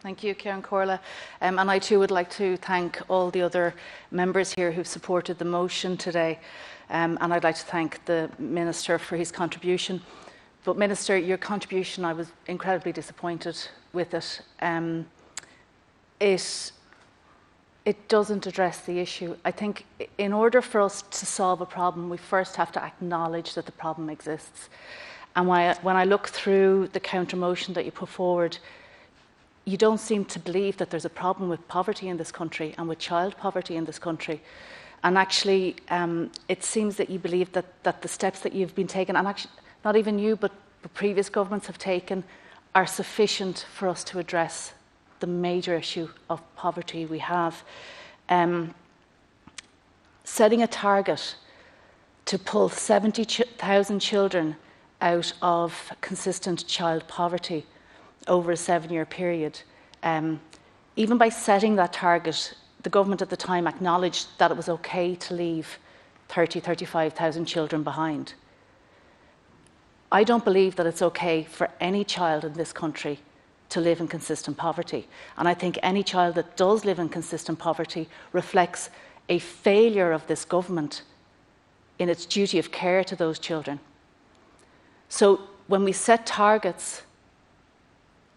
Thank you, Ciaran Corla. And I too would like to thank all the other members here who've supported the motion today. And I'd like to thank the Minister for his contribution. But Minister, your contribution, I was incredibly disappointed with it. It doesn't address the issue. I think in order for us to solve a problem, we first have to acknowledge that the problem exists. And when I look through the counter motion that you put forward, you don't seem to believe that there's a problem with poverty in this country and with child poverty in this country. And actually, it seems that you believe that the steps that you've been taking, and actually not even you, but previous governments have taken, are sufficient for us to address the major issue of poverty we have. Setting a target to pull 70,000 children out of consistent child poverty over a 7-year period. Even by setting that target, the government at the time acknowledged that it was okay to leave 35,000 children behind. I don't believe that it's okay for any child in this country to live in consistent poverty. And I think any child that does live in consistent poverty reflects a failure of this government in its duty of care to those children. So when we set targets,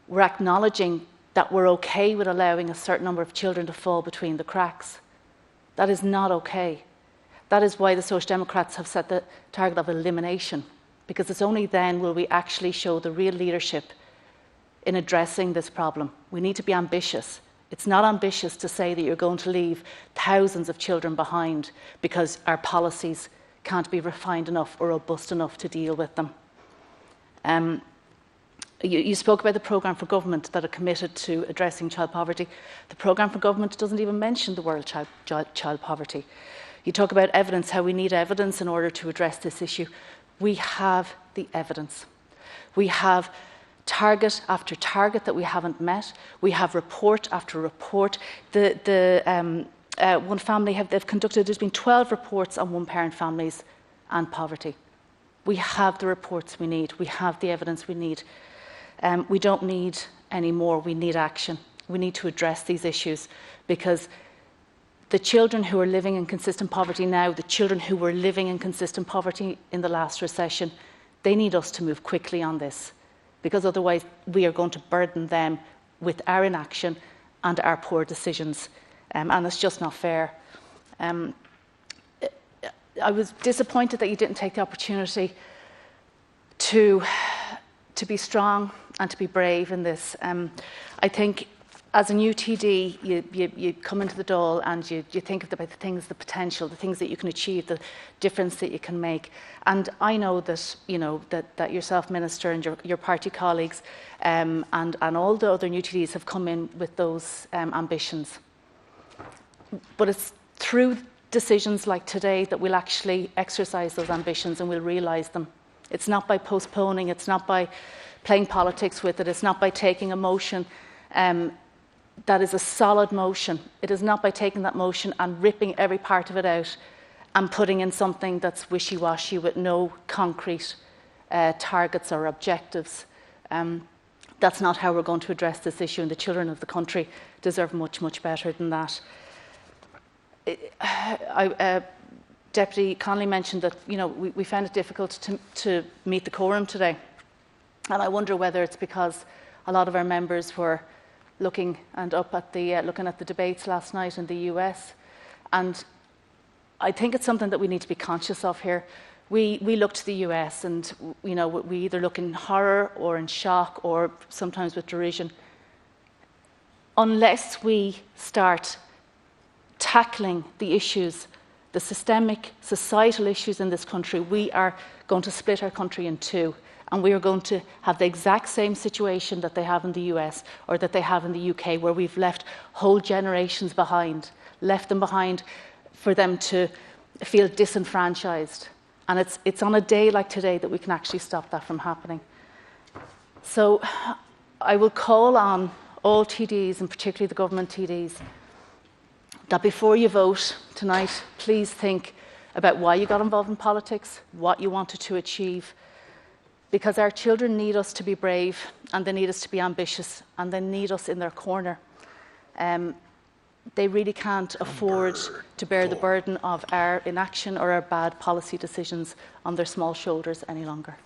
we're acknowledging that we're okay with allowing a certain number of children to fall between the cracks. That is not okay. That is why the Social Democrats have set the target of elimination, because it's only then will we actually show the real leadership in addressing this problem. We need to be ambitious. It's not ambitious to say that you're going to leave thousands of children behind because our policies can't be refined enough or robust enough to deal with them. You spoke about the programme for government that are committed to addressing child poverty. The programme for government doesn't even mention the word child poverty. You talk about evidence, how we need evidence in order to address this issue. We have the evidence. We have target after target that we haven't met. We have report after report. One family they've conducted, there's been 12 reports on one-parent families and poverty. We have the reports we need. We have the evidence we need. We don't need any more. We need action. We need to address these issues, because the children who are living in consistent poverty now, the children who were living in consistent poverty in the last recession, they need us to move quickly on this, because otherwise we are going to burden them with our inaction and our poor decisions, and it's just not fair. I was disappointed that you didn't take the opportunity to be strong and to be brave in this. I think as a new TD, you come into the Dáil and you think about the things, the potential, the things that you can achieve, the difference that you can make. And I know that that yourself, Minister, and your party colleagues, and all the other new TDs have come in with those ambitions. But it's through decisions like today that we'll actually exercise those ambitions and we'll realise them. It's not by postponing, it's not by playing politics with it, it's not by taking a motion that is a solid motion. It is not by taking that motion and ripping every part of it out and putting in something that's wishy-washy with no concrete targets or objectives. That's not how we're going to address this issue, and the children of the country deserve much, much better than that. Deputy Connolly mentioned that we found it difficult to meet the quorum today, and I wonder whether it's because a lot of our members were looking at the debates last night in the US, and I think it's something that we need to be conscious of here. We look to the US, and we either look in horror or in shock or sometimes with derision. Unless we start tackling the issues, the systemic, societal issues in this country, we are going to split our country in two, and we are going to have the exact same situation that they have in the US or that they have in the UK, where we've left whole generations behind, left them behind for them to feel disenfranchised. And it's on a day like today that we can actually stop that from happening. So I will call on all TDs, and particularly the government TDs, that before you vote tonight, please think about why you got involved in politics, what you wanted to achieve, because our children need us to be brave, and they need us to be ambitious, and they need us in their corner. They really can't afford to bear the burden of our inaction or our bad policy decisions on their small shoulders any longer.